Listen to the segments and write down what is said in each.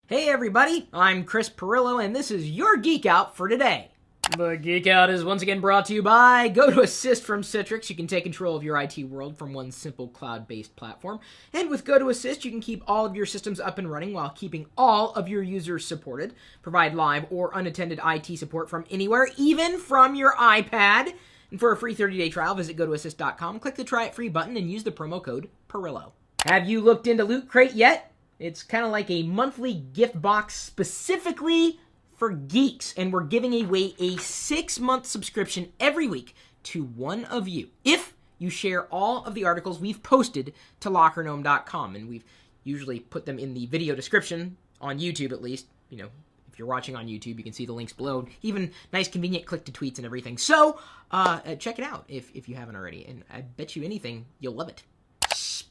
Hey everybody, I'm Chris Pirillo, and this is your Geek Out for today. The Geek Out is once again brought to you by GoToAssist from Citrix. You can take control of your IT world from one simple cloud-based platform. And with GoToAssist, you can keep all of your systems up and running while keeping all of your users supported. Provide live or unattended IT support from anywhere, even from your iPad. And for a free 30-day trial, visit GoToAssist.com, click the Try It Free button, and use the promo code Pirillo. Have you looked into Loot Crate yet? It's kind of like a monthly gift box specifically for geeks, and we're giving away a 6-month subscription every week to one of you if you share all of the articles we've posted to LockerGnome.com, and we've usually put them in the video description on YouTube at least. You know, if you're watching on YouTube, you can see the links below. Even nice, convenient click to tweets and everything. So check it out if you haven't already, and I bet you anything you'll love it.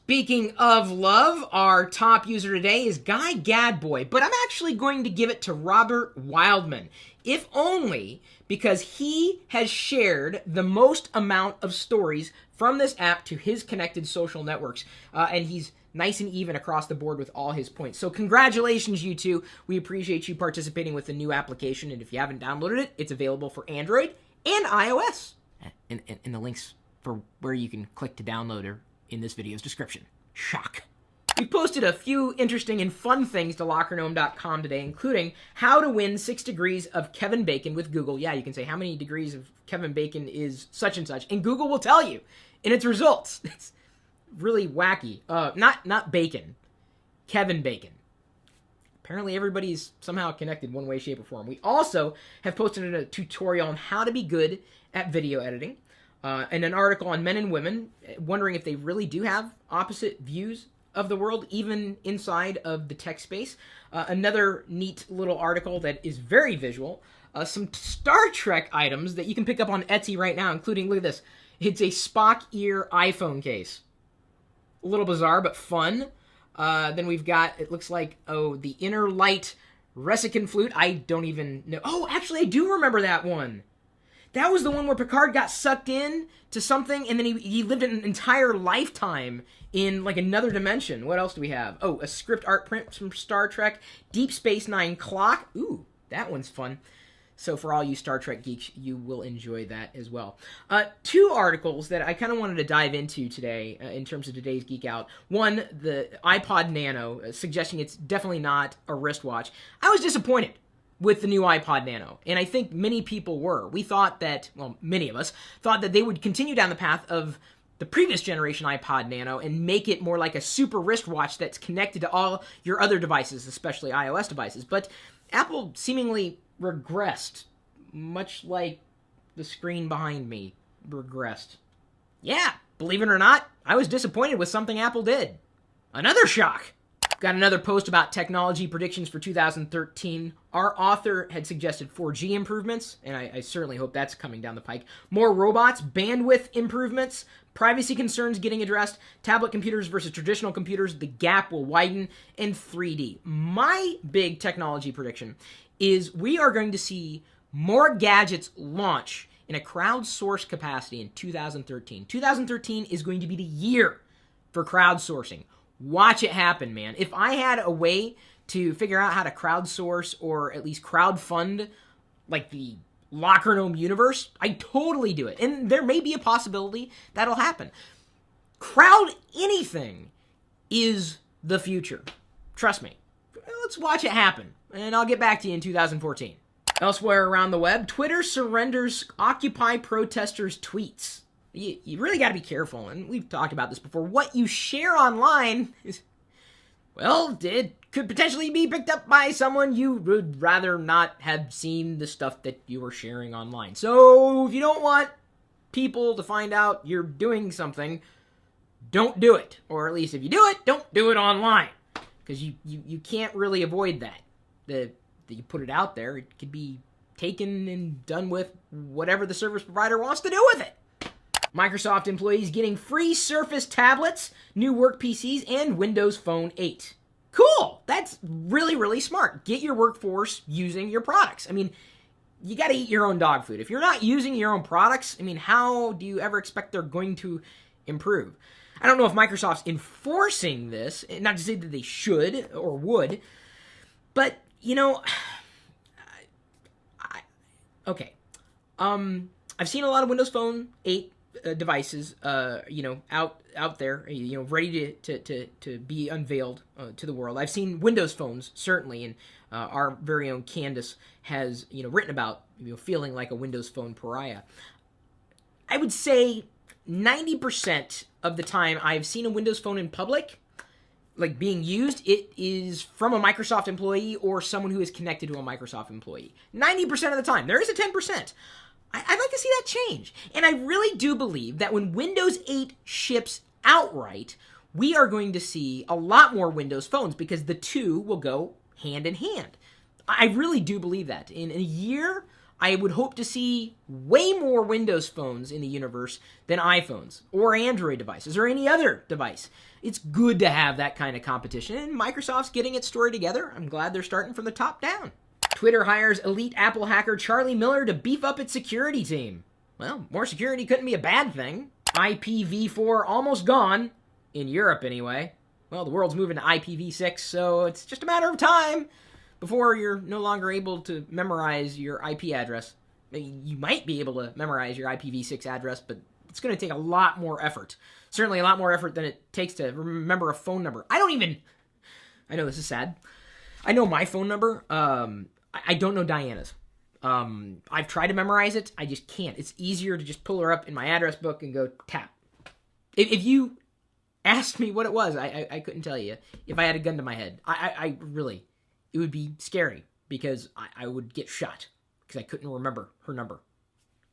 Speaking of love, our top user today is Guy Gadboy, but I'm actually going to give it to Robert Wildman, if only because he has shared the most amount of stories from this app to his connected social networks, and he's nice and even across the board with all his points. So congratulations, you two. We appreciate you participating with the new application, and if you haven't downloaded it, it's available for Android and iOS. And the links for where you can click to download are in this video's description. Shock. We posted a few interesting and fun things to LockerGnome.com today, including how to win 6 degrees of Kevin Bacon with Google. Yeah, you can say how many degrees of Kevin Bacon is such and such, and Google will tell you in its results. It's really wacky. Not bacon. Kevin Bacon. Apparently everybody's somehow connected one way, shape, or form. We also have posted a tutorial on how to be good at video editing. And an article on men and women, wondering if they really do have opposite views of the world, even inside of the tech space. Another neat little article that is very visual. Some Star Trek items that you can pick up on Etsy right now, including, look at this. It's a Spock ear iPhone case. A little bizarre, but fun. Then we've got, it looks like, the Inner Light Resican flute. I don't even know. Oh, actually, I do remember that one. That was the one where Picard got sucked in to something, and then he lived an entire lifetime in, like, another dimension. What else do we have? Oh, a script art print from Star Trek. Deep Space Nine clock. Ooh, that one's fun. So for all you Star Trek geeks, you will enjoy that as well. 2 articles that I kind of wanted to dive into today in terms of today's Geek Out. One, the iPod Nano, suggesting it's definitely not a wristwatch. I was disappointed with the new iPod Nano, and I think many people were. We thought that, well, many of us thought that they would continue down the path of the previous generation iPod Nano and make it more like a super wristwatch that's connected to all your other devices, especially iOS devices. But Apple seemingly regressed, much like the screen behind me regressed. Yeah, believe it or not, I was disappointed with something Apple did. Another shock. Got another post about technology predictions for 2013. Our author had suggested 4G improvements, and I certainly hope that's coming down the pike. More robots, bandwidth improvements, privacy concerns getting addressed, tablet computers versus traditional computers, the gap will widen, and 3D. My big technology prediction is we are going to see more gadgets launch in a crowdsourced capacity in 2013. 2013 is going to be the year for crowdsourcing. Watch it happen, man. If I had a way to figure out how to crowdsource or at least crowdfund like the LockerGnome universe, I'd totally do it. And there may be a possibility that'll happen. Crowd anything is the future. Trust me. Let's watch it happen. And I'll get back to you in 2014. Elsewhere around the web, Twitter surrenders Occupy protesters' tweets. You really got to be careful, and we've talked about this before. What you share online is, well, it could potentially be picked up by someone you would rather not have seen the stuff that you were sharing online. So if you don't want people to find out you're doing something, don't do it. Or at least if you do it, don't do it online. Because you can't really avoid that. That you put it out there, it could be taken and done with whatever the service provider wants to do with it. Microsoft employees getting free Surface tablets, new work PCs, and Windows Phone 8. Cool! That's really, really smart. Get your workforce using your products. I mean, you gotta eat your own dog food. If you're not using your own products, I mean, how do you ever expect they're going to improve? I don't know if Microsoft's enforcing this, not to say that they should or would, But, you know, okay. I've seen a lot of Windows Phone 8 devices, out there, ready to be unveiled to the world. I've seen Windows phones, certainly, and our very own Candace has, written about, feeling like a Windows Phone pariah. I would say 90% of the time I've seen a Windows Phone in public, like being used, it is from a Microsoft employee or someone who is connected to a Microsoft employee. 90% of the time. There is a 10%. I'd like to see that change. And I really do believe that when Windows 8 ships outright, we are going to see a lot more Windows phones because the two will go hand in hand. I really do believe that. In a year, I would hope to see way more Windows phones in the universe than iPhones or Android devices or any other device. It's good to have that kind of competition, and Microsoft's getting its story together. I'm glad they're starting from the top down. Twitter hires elite Apple hacker Charlie Miller to beef up its security team. Well, more security couldn't be a bad thing. IPv4 almost gone, in Europe anyway. Well, the world's moving to IPv6, so it's just a matter of time before you're no longer able to memorize your IP address. You might be able to memorize your IPv6 address, but it's going to take a lot more effort. Certainly a lot more effort than it takes to remember a phone number. I know this is sad. I know my phone number. I don't know Diana's. I've tried to memorize it. I just can't. It's easier to just pull her up in my address book and go tap. If you asked me what it was, I couldn't tell you. If I had a gun to my head, I really, it would be scary because I would get shot because I couldn't remember her number.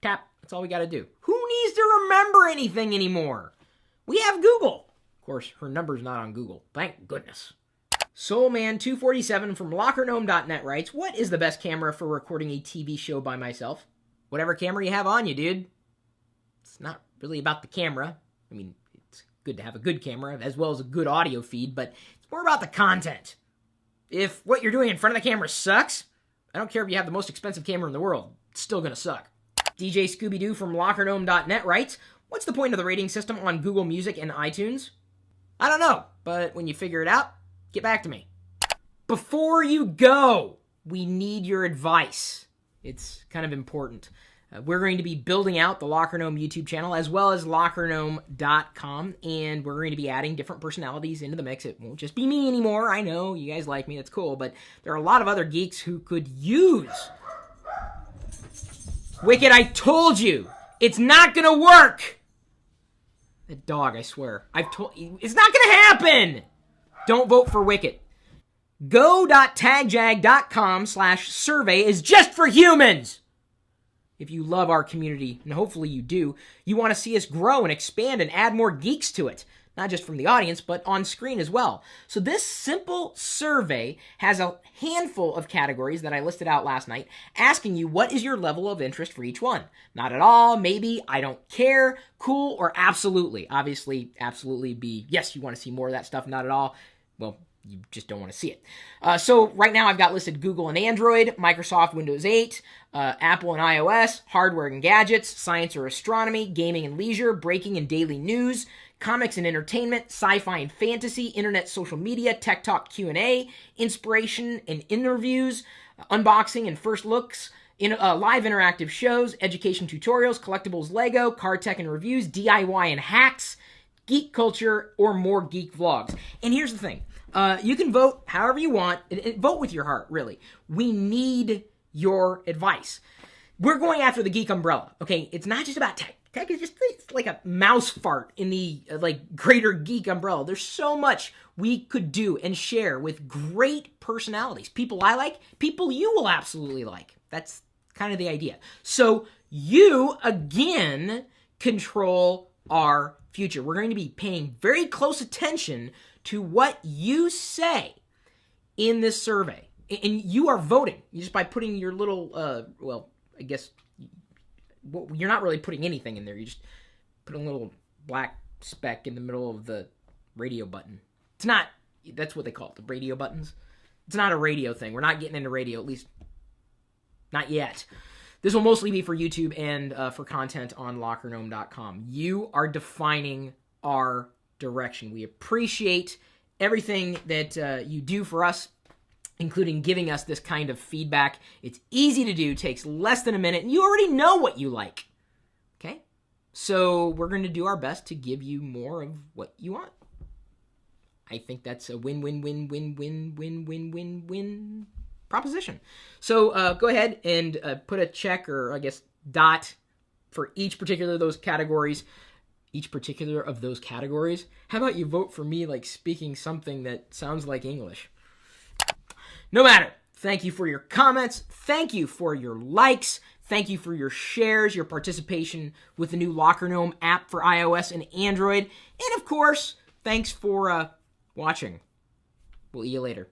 Tap. That's all we got to do. Who needs to remember anything anymore? We have Google. Of course, her number's not on Google. Thank goodness. Soulman247 from LockerGnome.net writes, what is the best camera for recording a TV show by myself? Whatever camera you have on you, dude. It's not really about the camera. I mean, it's good to have a good camera as well as a good audio feed, but it's more about the content. If what you're doing in front of the camera sucks, I don't care if you have the most expensive camera in the world. It's still going to suck. DJ Scooby-Doo from LockerGnome.net writes, what's the point of the rating system on Google Music and iTunes? I don't know, but when you figure it out, get back to me. Before you go, we need your advice. It's kind of important. We're going to be building out the LockerGnome YouTube channel as well as LockerGnome.com, and we're going to be adding different personalities into the mix. It won't just be me anymore. I know you guys like me. That's cool. But there are a lot of other geeks who could use... Wicked, I told you! It's not going to work! That dog, I swear. I've told you. It's not going to happen! Don't vote for Wicket. Go.tagjag.com/survey is just for humans. If you love our community, and hopefully you do, you want to see us grow and expand and add more geeks to it. Not just from the audience, but on screen as well. So this simple survey has a handful of categories that I listed out last night, asking you what is your level of interest for each one. Not at all, maybe, I don't care, cool, or absolutely. Obviously, absolutely be, yes, you want to see more of that stuff, not at all. Well, you just don't want to see it. So right now I've got listed Google and Android, Microsoft Windows 8, Apple and iOS, hardware and gadgets, science or astronomy, gaming and leisure, breaking and daily news, comics and entertainment, sci-fi and fantasy, internet, social media, tech talk Q&A, inspiration and interviews, unboxing and first looks, live interactive shows, education tutorials, collectibles, Lego, car tech and reviews, DIY and hacks, geek culture, or more geek vlogs. And here's the thing. You can vote however you want. Vote with your heart, really. We need your advice. We're going after the geek umbrella, okay? It's not just about tech. Tech is just like a mouse fart in the greater geek umbrella. There's so much we could do and share with great personalities. People I like, people you will absolutely like. That's kind of the idea. So you, again, control our future. We're going to be paying very close attention to what you say in this survey. And you are voting just by putting your little, I guess, you're not really putting anything in there. You just put a little black speck in the middle of the radio button. It's not, that's what they call it, the radio buttons. It's not a radio thing. We're not getting into radio, at least not yet. This will mostly be for YouTube and for content on LockerGnome.com. You are defining our direction. We appreciate everything that you do for us. including giving us this kind of feedback. It's easy to do, takes less than a minute, and you already know what you like. Okay? So we're going to do our best to give you more of what you want. I think that's a win-win-win-win-win-win-win-win proposition. So go ahead and put a check, or I guess dot, for each particular of those categories. How about you vote for me like speaking something that sounds like English? No matter. Thank you for your comments. Thank you for your likes. Thank you for your shares, your participation with the new Locker Gnome app for iOS and Android. And of course, thanks for watching. We'll see you later.